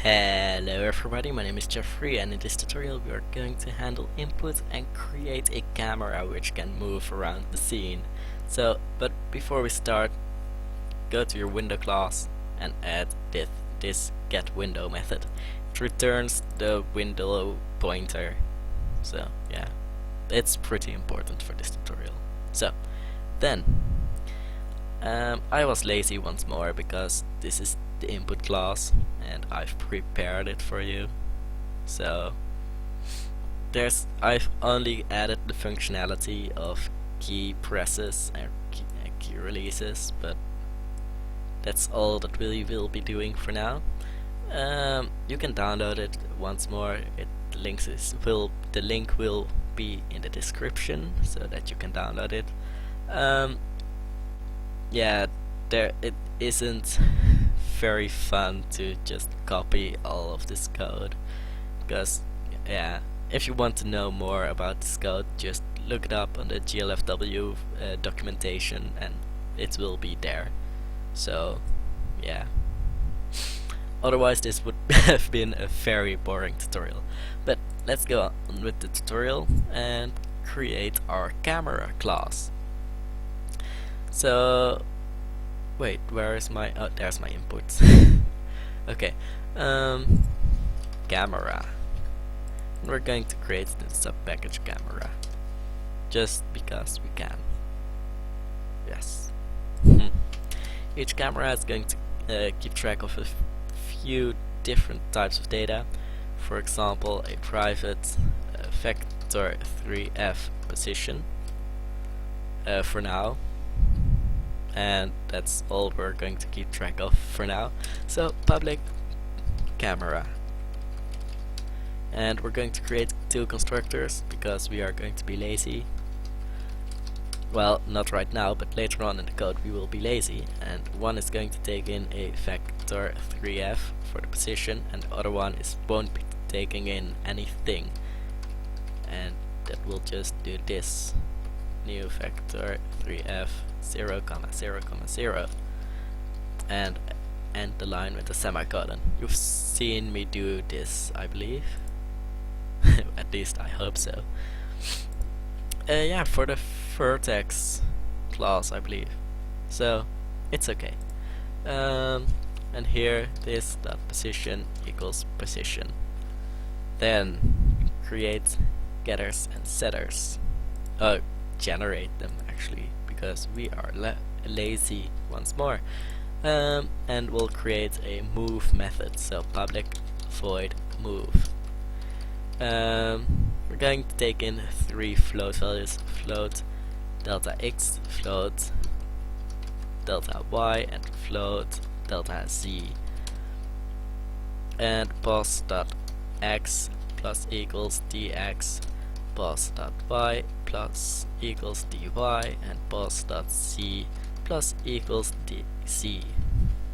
Hello everybody, my name is Jeffrey, and in this tutorial we are going to handle input and create a camera which can move around the scene. But before we start, go to your window class and add this getWindow method. It returns the window pointer. So yeah, it's pretty important for this tutorial. Then I was lazy once more because this is the input class and I've prepared it for you. So I've only added the functionality of key presses and key releases, but that's all that we will be doing for now. You can download it once more. The link will be in the description so that you can download it. Yeah, it isn't very fun to just copy all of this code, because yeah, if you want to know more about this code, just look it up on the GLFW documentation and it will be there. So yeah, otherwise this would have been a very boring tutorial. But let's go on with the tutorial and create our camera class. So wait, where is my, oh, there's my inputs. Okay, camera. And we're going to create the subpackage camera, just because we can. Yes. Each camera is going to keep track of a few different types of data. For example, a private vector 3f position for now. And that's all we're going to keep track of for now. So public camera, and we're going to create two constructors because we are going to be lazy. Well, not right now, but later on in the code we will be lazy, and one is going to take in a vector 3f for the position, and the other one won't be taking in anything, and that will just do this: new vector 3f 0, 0, 0, and end the line with a semicolon. You've seen me do this, I believe. At least I hope so. Yeah, for the vertex class, I believe. So it's okay. And here this dot position equals position. Then create getters and setters. Generate them actually, because we are lazy once more. And we'll create a move method, so public void move. We're going to take in three float values: float delta x, float delta y, and float delta z. And pos.x plus equals dx, pos.y plus equals dy, and pos.c plus equals dc.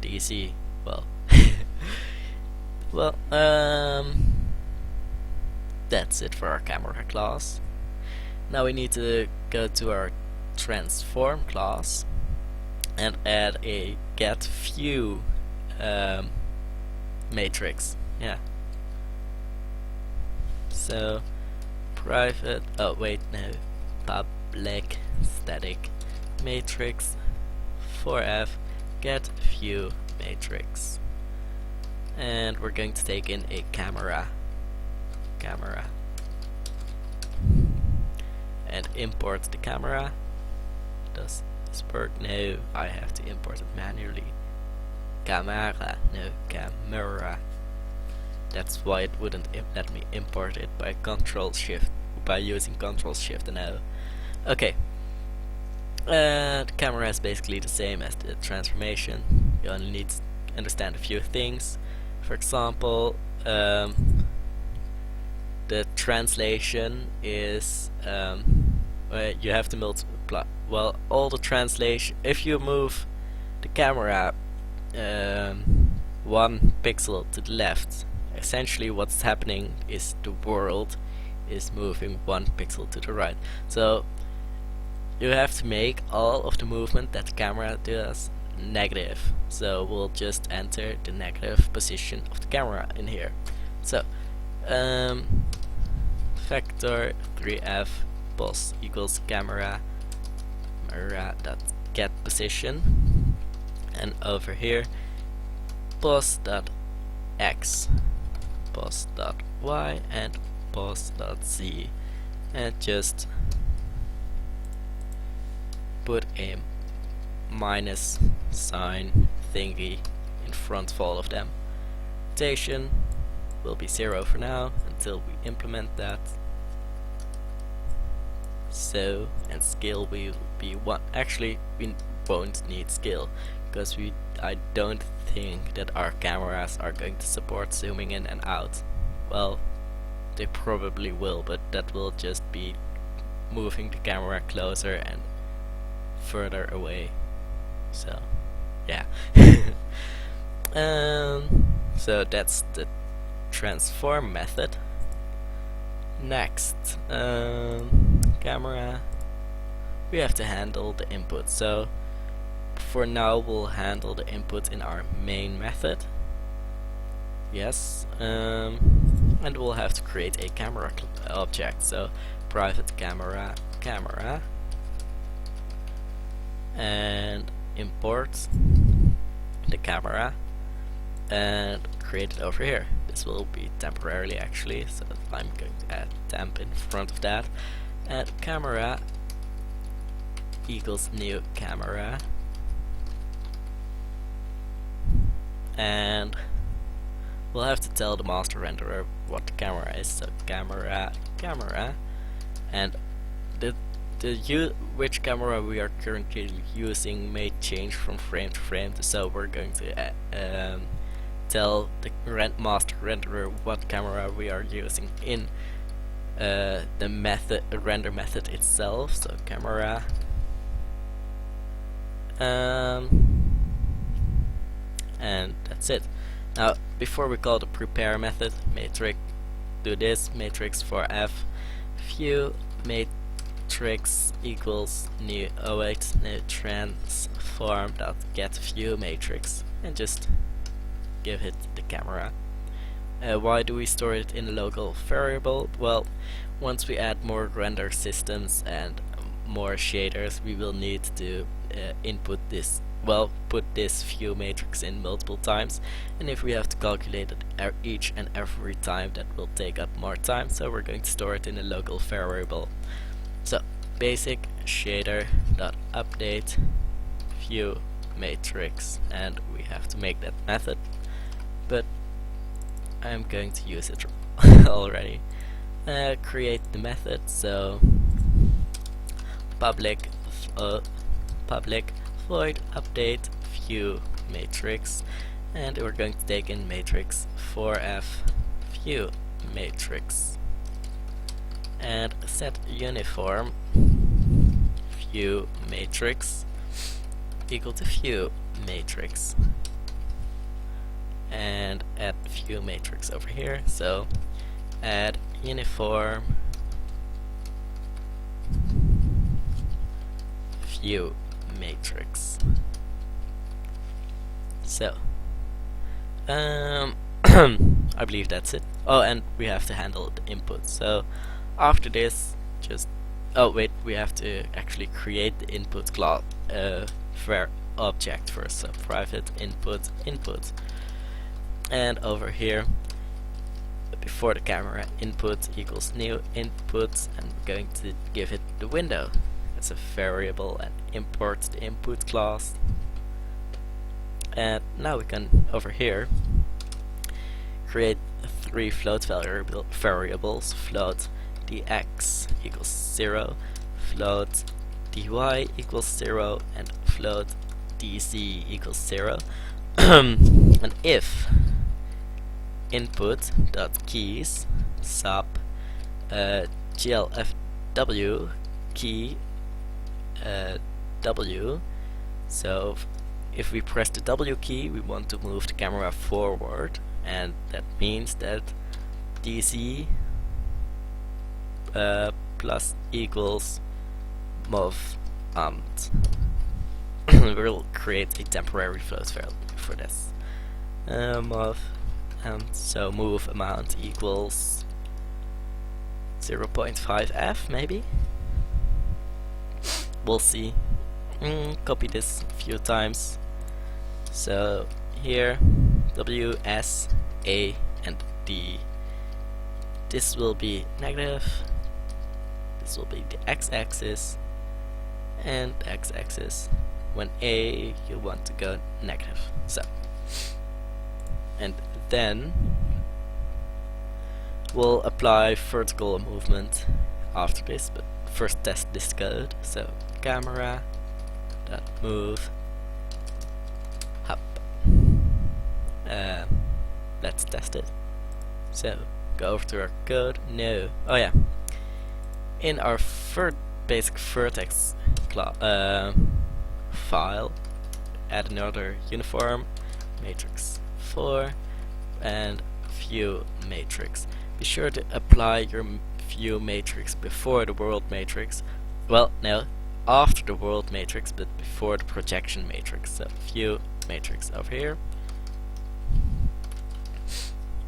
dc, well, well, that's it for our camera class. Now we need to go to our transform class and add a getView matrix. Yeah. So private, oh wait, no, public static matrix 4f getView matrix, and we're going to take in a camera and import the camera. Does this work? No, I have to import it manually. Camera, no, camera. That's why it wouldn't let me import it by using Control Shift and O. Okay. The camera is basically the same as the transformation. You only need to understand a few things. For example, the translation is you have to multiply. Well, all the translation. If you move the camera 1 pixel to the left, essentially what's happening is the world is moving 1 pixel to the right. So you have to make all of the movement that the camera does negative, so we'll just enter the negative position of the camera in here. So vector 3f pos equals camera dot get position, and over here pos dot x, pos dot y, and pos dot z, and just put a minus sign thingy in front of all of them. Rotation will be 0 for now until we implement that. So, and scale will be 1. Actually, we won't need scale because I don't think that our cameras are going to support zooming in and out. Well, they probably will, but that will just be moving the camera closer and further away. So, yeah. So that's the transform method. Next, camera, we have to handle the input. So for now we'll handle the input in our main method. Yes, and we'll have to create a camera object. So private camera, and import the camera and create it over here. This will be temporarily actually, so I'm going to add temp in front of that, and camera equals new camera, and we'll have to tell the master renderer what the camera is. So camera, and which camera we are currently using may change from frame to frame, so we're going to tell the master renderer what camera we are using in the render method itself. So camera, and that's it. Now before we call the prepare method, matrix, do this matrix for f view matrix equals new new transform dot get view matrix, and just give it the camera. Why do we store it in a local variable? Well, once we add more render systems and more shaders, we will need to put this view matrix in multiple times, and if we have to calculate it each and every time, that will take up more time, so we're going to store it in a local variable. So basic shader dot update view matrix, and we have to make that method, but I'm going to use it already. Create the method, so public void update view matrix, and we're going to take in matrix 4f view matrix, and set uniform view matrix equal to view matrix, and add view matrix over here. So add uniform view matrix. So I believe that's it. Oh, and we have to handle the input. So after this, just we have to actually create the input class object first. So private input, and over here before the camera input equals new input, and we're going to give it the window as a variable and import the input class. And now we can over here create 3 float variables: float dx equals 0, float dy equals 0, and float dz equals 0. And if input dot keys sub glfw key w, so if we press the W key, we want to move the camera forward, and that means that dz plus equals mov amt. we'll create a temporary float value for this. Of so move amount equals 0.5f maybe. We'll see. Copy this a few times. So here W, S, A and D. This will be negative. This will be the x-axis and x-axis. When A, you want to go negative. So, and then we'll apply vertical movement after this, but first test this code. So camera dot move up. Let's test it. So go over to our code. No. Oh yeah. In our basic vertex file, add another uniform matrix 4 and view matrix. Be sure to apply your view matrix before the world matrix. Well, no, after the world matrix, but before the projection matrix. So view matrix over here,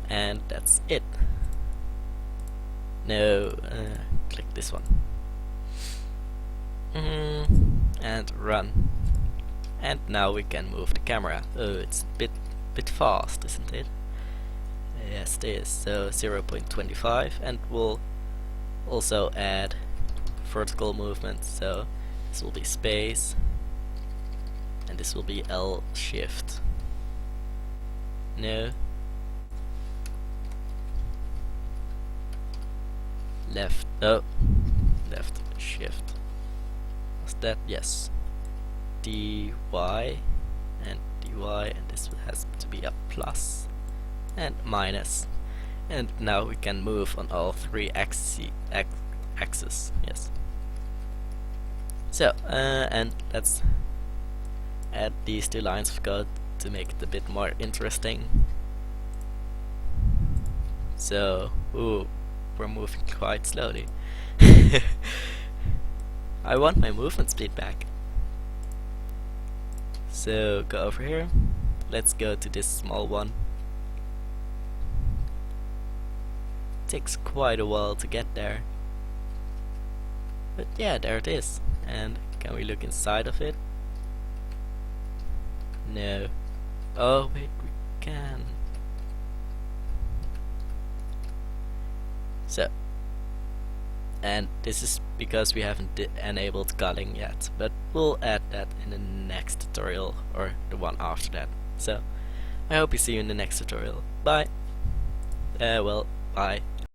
and that's it. No, click this one. And run. And now we can move the camera. Oh, it's a bit fast, isn't it? Yes, it is. So 0.25, and we'll also add vertical movement. So this will be space, and this will be L shift. No. Left. Oh, left shift. Was that? Yes. dy and dy, and this has to be a plus and minus. And now we can move on all three axes. Yes. So and let's add these two lines of code to make it a bit more interesting. So, ooh, we're moving quite slowly. I want my movement speed back. So go over here. Let's go to this small one. Takes quite a while to get there. But yeah, there it is. And can we look inside of it? No. Oh wait, we can. So, and this is because we haven't enabled culling yet, but we'll add that in the next tutorial, or the one after that. So I hope you see you in the next tutorial. Bye. Well, bye.